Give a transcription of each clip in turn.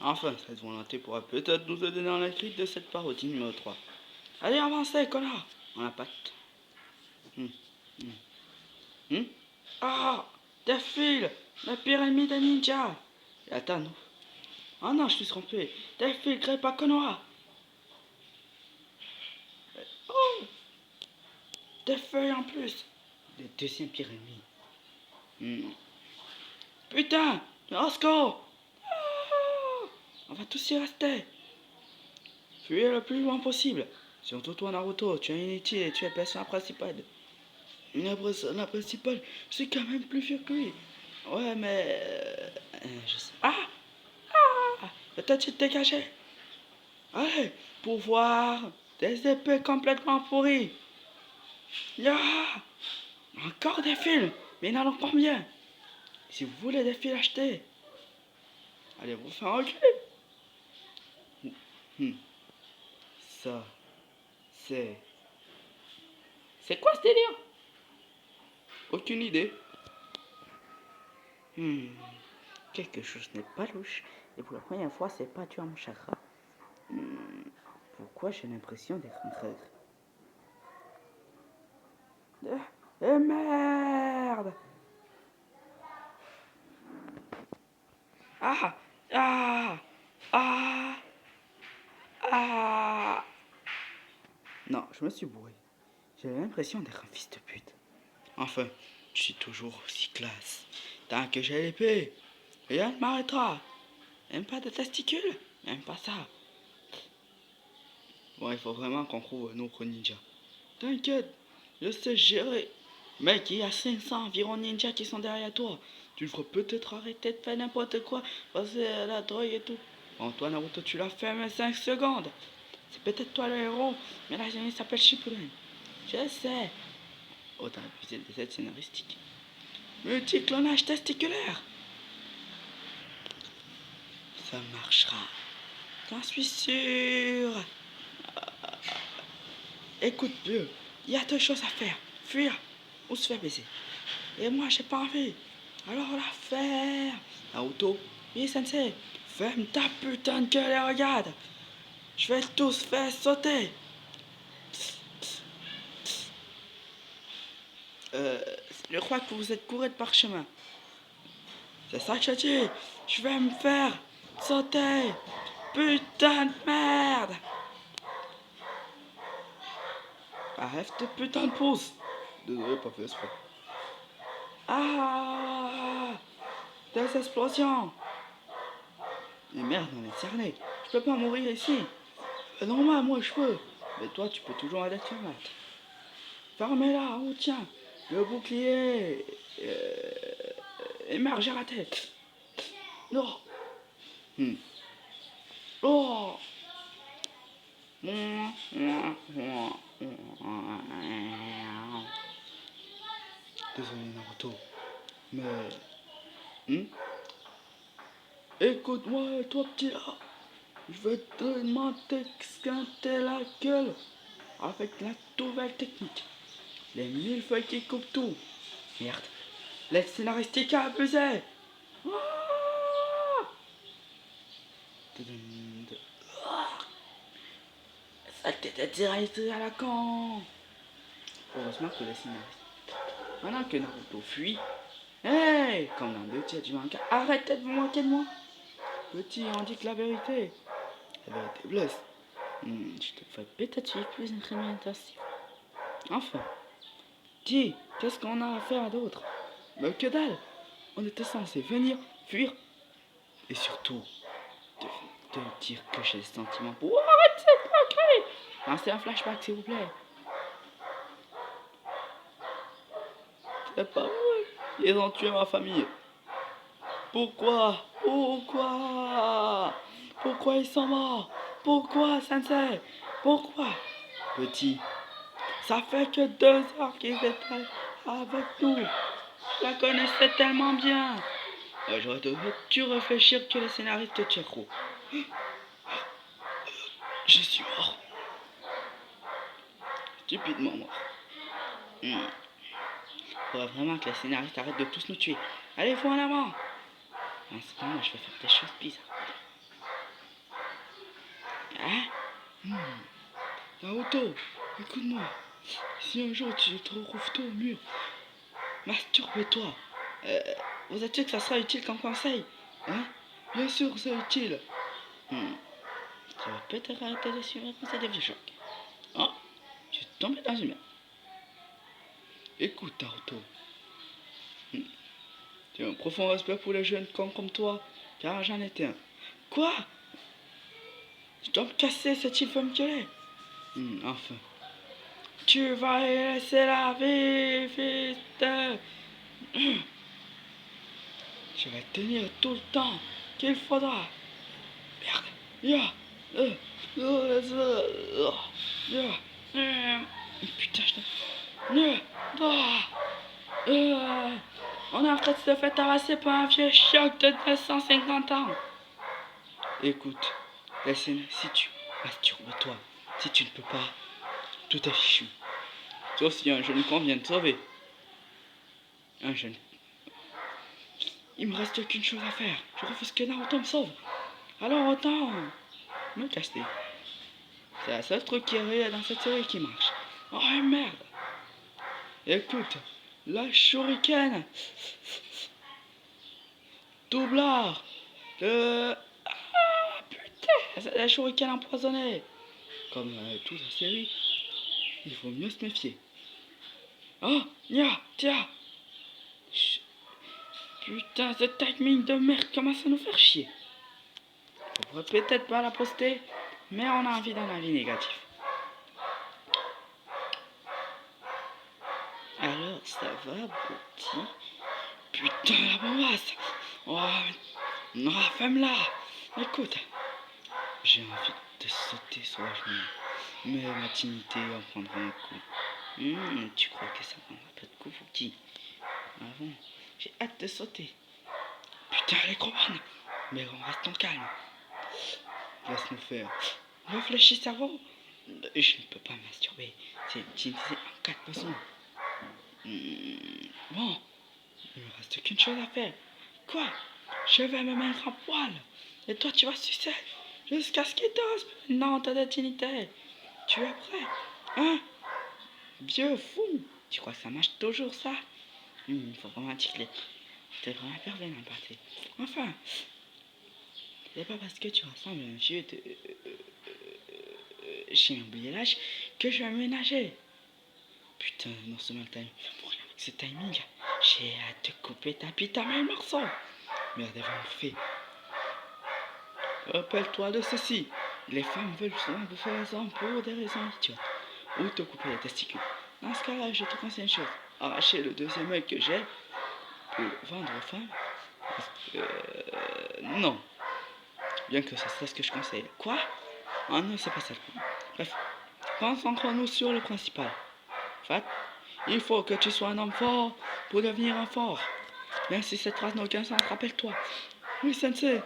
Enfin, cette volonté pourra peut-être nous aider dans l'écrit de cette parodie numéro 3. Allez, avancez, connard. On la patte. Ah, des fils. La pyramide ninja. Et attends, nous. Oh non, je suis trompé. Des fils créés par Konoha. Oh, des feuilles en plus. La deuxième pyramide. Putain, Roscoe. On va tous y rester. Fuyez le plus loin possible. Surtout toi, Naruto, tu es inutile et tu es le personnage principal. La principale, c'est quand même plus vieux que lui. Ouais, mais... je sais. Ah, peut-être tu te dégager. Allez, pouvoir des épées complètement pourries. Ah, encore des fils, mais n'allons pas bien. Si vous voulez des fils achetés, allez vous faire enculer. Ça, c'est... C'est quoi ce délire? Aucune idée. Quelque chose n'est pas louche. Et pour la première fois, c'est pas tu à mon chakra. Pourquoi j'ai l'impression d'être en train merde! Ah! Ah! Ah! Ah! Non, je me suis bourré. J'ai l'impression d'être un fils de pute. Enfin, je suis toujours aussi classe. Tant que j'ai l'épée, rien ne m'arrêtera. Même pas de testicules, même pas ça. Bon, il faut vraiment qu'on trouve un autre ninja. T'inquiète, je sais gérer. Mec, il y a 500 environ ninjas qui sont derrière toi. Tu devrais peut-être arrêter de faire n'importe quoi, passer à la drogue et tout. Bon, toi, Naruto, tu l'as fait en 5 secondes. C'est peut-être toi le héros, mais la génie s'appelle Shippuden. Je sais. Autant abuser des aides scénaristiques. Multiclonage testiculaire. Ça marchera. J'en suis sûr. Écoute, vieux, il y a deux choses à faire. Fuir ou se faire baiser. Et moi, j'ai pas envie. Alors la faire. Naruto, oui, sensei. Ferme ta putain de gueule et regarde. Je vais tous faire sauter. Je crois que vous êtes couré de parchemin. C'est ça que je dis. Je vais me faire sauter. Putain de merde. Arrête tes putain de pouces. Désolé, pas fait exprès. Ah, des explosions. Mais merde, on est cerné. Je peux pas mourir ici. Normal, moi je peux. Mais toi, tu peux toujours aller te mettre. Fermez-la, oh tiens. Le bouclier. Et merde, j'ai raté. Non. Oh. Désolé, Naruto. Mais... Écoute-moi, toi petit là. Je vais te m'exquinter la gueule avec la nouvelle technique. Les 1000 feuilles qui coupent tout. Merde. Les scénaristique a abusé. Ça t'était direct à la con. Heureusement que les scénaristes. Maintenant que Naruto fuit. Hey, comme dans le tiers du manga, arrêtez de vous moquer de moi. Petit, on dit que la vérité. La vérité blesse. Je te ferai peut-être suivre plus entraînement intensif. Enfin, dis, qu'est-ce qu'on a à faire d'autre? Mais que dalle. On était censé venir, fuir, et surtout, de dire que j'ai des sentiments pour... Oh, arrête cette moquerie. Lancez un flashback, s'il vous plaît. C'est pas vrai. Ils ont tué ma famille. Pourquoi? Pourquoi ils sont morts? Pourquoi, sensei? Pourquoi? Petit, ça fait que 2 heures qu'ils étaient avec nous. Je la connaissais tellement bien. J'aurais dû réfléchir que les scénaristes de Tchèque. Je suis mort. Stupidement mort. Faudrait vraiment que les scénaristes arrêtent de tous nous tuer. Allez, faut en avant. En ce moment, je vais faire des choses bizarres. Hein? Naruto, écoute-moi. Si un jour tu te retrouves tout au mur, masturbe-toi. Euh, vous êtes sûr que ça sera utile comme conseil? Hein? Bien sûr, c'est utile. Tu vas peut-être arrêter de suivre comme ça des vieux chocs. Oh, je suis tombé dans une merde. Écoute, Naruto. J'ai un profond respect pour les jeunes cons comme toi, car j'en étais un. Quoi? Je dois me casser, cette île va me gueuler. Enfin. Tu vas y laisser la vie, fils de... Je vais tenir tout le temps qu'il faudra. Merde. Ya. Putain, on est en train de se faire tabasser par un vieux choc de 250 ans. Écoute, si tu masturbe-toi, si tu ne peux pas, tout est fichu. Sauf si un jeune con vient te sauver. Un jeune. Il me reste qu'une chose à faire. Je refuse que Naruto me sauve. Alors autant me caster. C'est la seule truc qui est dans cette série qui marche. Oh merde. Écoute, la shuriken. Doublard. Putain, c'est la shuriken empoisonnée. Comme toute la série, il faut mieux se méfier. Oh, tiens. Putain, ce timing de merde commence à nous faire chier. On pourrait peut-être pas la poster, mais on a envie d'un avis négatif. Alors, ça va, petit? Putain, la bombasse! Oh, non, femme-là! Écoute, j'ai envie de sauter sauvagement, mais ma dignité en prendra un coup. Tu crois que ça prendra pas de coup, petit? Ah bon, j'ai hâte de sauter. Putain, elle est trop bonne! Mais on reste en calme. Laisse-nous faire. Réfléchis, cerveau. Je ne peux pas masturber. C'est utilisé en cas de besoin. Bon, il me reste qu'une chose à faire. Quoi? Je vais me mettre en poil. Et toi, tu vas sucer jusqu'à ce qu'il t'ose. Non, ta dignité. Tu es prêt? Hein? Vieux fou. Tu crois que ça marche toujours, ça? Il faut vraiment ticler. T'es vraiment pervers, hein, parti. Enfin, c'est pas parce que tu ressembles à un vieux de... j'ai oublié l'âge que je vais ménager. Putain, non seulement le timing, avec ce timing, j'ai hâte de couper ta bite à mille morceaux. Merde, elle va me faire. Rappelle-toi de ceci. Les femmes veulent souvent vous faire les hommes pour des raisons idiotes. Ou te couper les testicules. Dans ce cas-là, je te conseille une chose. Arracher le deuxième œil que j'ai pour le vendre aux femmes. Non. Bien que ça soit ce que je conseille. Quoi? Ah non, c'est pas ça. Bref, concentrons-nous sur le principal. Fat, il faut que tu sois un homme fort pour devenir un fort. Même si cette phrase n'a aucun sens, rappelle-toi. Oui, sensei.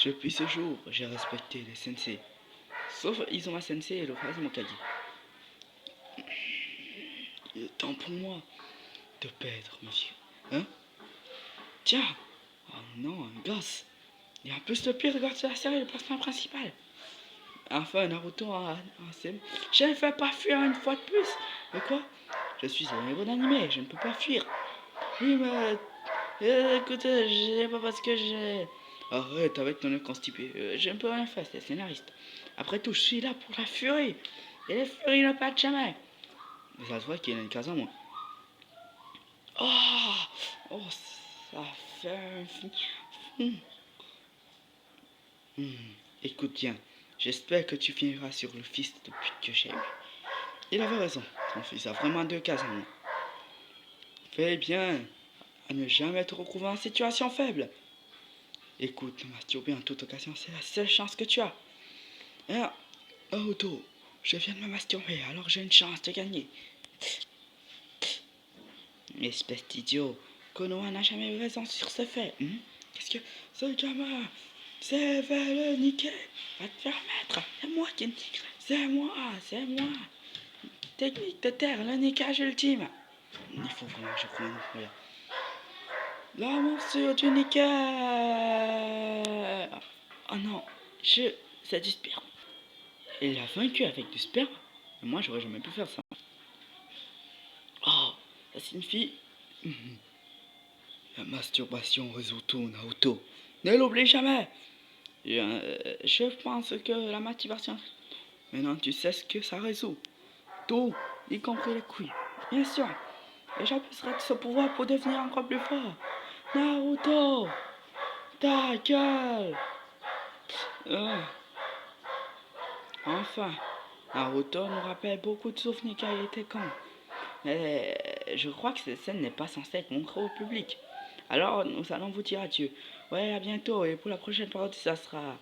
Depuis ce jour, j'ai respecté les sensei. Sauf Izuma Sensei et le Hazama Mokage. Il est temps pour moi de perdre, monsieur. Hein? Tiens! Oh non, un gosse! Et en plus, le pire gosse de la série, le personnage principal. Enfin, Naruto je ne fais pas fuir une fois de plus. Mais quoi? Je suis un héros d'animé, je ne peux pas fuir. Oui, mais... écoutez, j'ai pas parce que j'ai... Arrête avec ton œil constipé. Je ne peux rien faire, c'est scénariste. Après tout, je suis là pour la furie. Et les furies ne perdent jamais. Mais ça se voit qu'il y a une case en moins. Oh, ça fait un... Écoute bien, j'espère que tu finiras sur le fils de pute que j'ai eu. Il avait raison, ton fils a vraiment deux cases en moins. Fais bien à ne jamais te retrouver en situation faible. Écoute, masturber en toute occasion, c'est la seule chance que tu as. Hein? Naruto, je viens de me masturber, alors j'ai une chance de gagner. Espèce d'idiot, Konoha n'a jamais eu raison sur ce fait. Qu'est-ce que ce gamin c'est fait le niquer? Va te faire mettre. C'est moi qui nique. C'est moi. Technique de terre, le niquage ultime. Il faut vraiment que je prenne une première. La morsure du niqueur. Oh non, C'est du sperme. Il l'a vaincu avec du sperme. Mais moi, j'aurais jamais pu faire ça. Oh, ça signifie... La masturbation résout tout, Naruto. Ne l'oublie jamais. Je pense que la masturbation... Maintenant, tu sais ce que ça résout. Tout, y compris les couilles. Bien sûr. Et j'appuierai de ce pouvoir pour devenir encore plus fort. Naruto, ta gueule. Enfin, Naruto nous rappelle beaucoup de souvenirs quand il était con. Je crois que cette scène n'est pas censée être montrée au public. Alors, nous allons vous dire adieu. Ouais, à bientôt. Et pour la prochaine parodie, ça sera...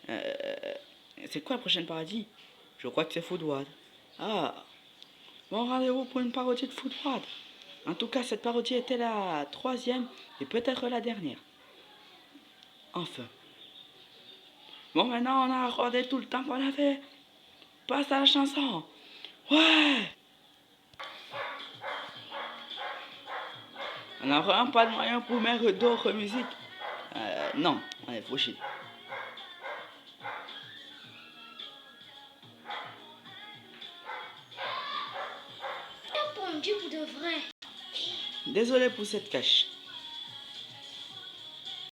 c'est quoi la prochaine parodie? Je crois que c'est Foodward. Ah, bon rendez-vous pour une parodie de Foodward. En tout cas, cette parodie était la 3e et peut-être la dernière. Enfin. Bon, maintenant, on a accordé tout le temps qu'on avait. Passe à la chanson. Ouais. On n'a vraiment pas de moyen pour mettre d'autres musiques. Non, on est fauché. Répondu pour de vrai. Désolé pour cette cache.